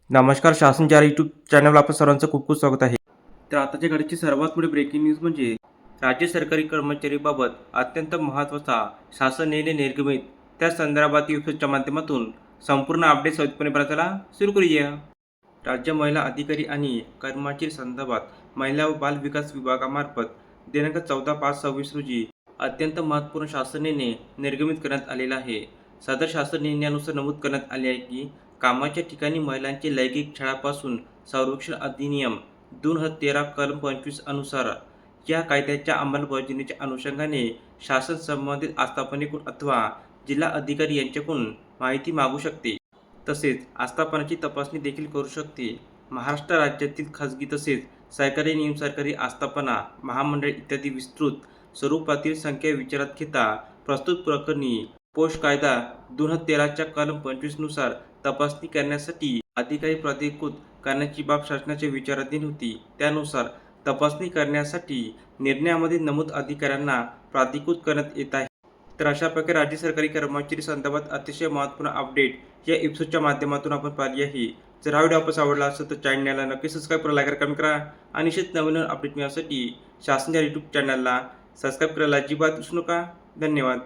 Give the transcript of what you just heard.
नमस्कार. शासन चार यूट्यूब चॅनलवर आपलं सर्वांचं खूप खूप स्वागत आहे. तर आताच्या घडीची सर्वात मोठी ब्रेकिंग न्यूज म्हणजे राज्य सरकारी कर्मचारीबाबत अत्यंत महत्त्वाचा शासन निर्णय निर्गमित. त्या संदर्भात वेबसाईटच्या माध्यमातून संपूर्ण अपडेट सविस्तरपणे पाहण्याला सुरू करूया. राज्य महिला अधिकारी आणि कर्मचारी संदर्भात महिला व बाल विकास विभागामार्फत दिनांक 14/5/26 रोजी अत्यंत महत्त्वपूर्ण शासन निर्णय निर्गमित करण्यात आलेला आहे. सदर शासन निर्णयानुसार नमूद करण्यात आले आहे की कामाच्या ठिकाणी महिलांचे लैंगिक छळापासून संरक्षण अधिनियम 2013 कलम 25 अनुसार या कायद्याच्या अंमलबजावणीच्या अनुषंगाने शासन संबंधित आस्थापनेकडून अथवा जिल्हा अधिकारी यांच्याकडून माहिती मागू शकते. तसेच आस्थापनाची तपासणी देखील करू शकते. महाराष्ट्र राज्यातील खाजगी तसेच सरकारी निमसरकारी आस्थापना, महामंडळे इत्यादी विस्तृत स्वरूपातील संख्या विचारात घेता प्रस्तुत प्रकरणी पोस्ट कायदा 2013च्या कलम 25 नुसार तपासणी करण्यासाठी अधिकारी प्राधिकृत करण्याची बाब शासनाच्या विचाराधीन होती. त्यानुसार तपासणी करण्यासाठी निर्णयामध्ये नमूद अधिकाऱ्यांना प्राधिकृत करण्यात येत आहे. तर अशा प्रकारे राज्य सरकारी कर्मचारी संदर्भात अतिशय महत्त्वपूर्ण अपडेट या एपिसोडच्या माध्यमातून आपण पाहिली आहे. जर हा व्हिडिओ आपल्याला आवडला असेल तर चॅनलला नक्की सबस्क्राईब करा, लाईक करा, कमेंट करा आणि निश्चित नवीन अपडेट मिळण्यासाठी शासनाच्या यूट्यूब चॅनलला सबस्क्राईब करायला अजिबात विसरू नका. धन्यवाद.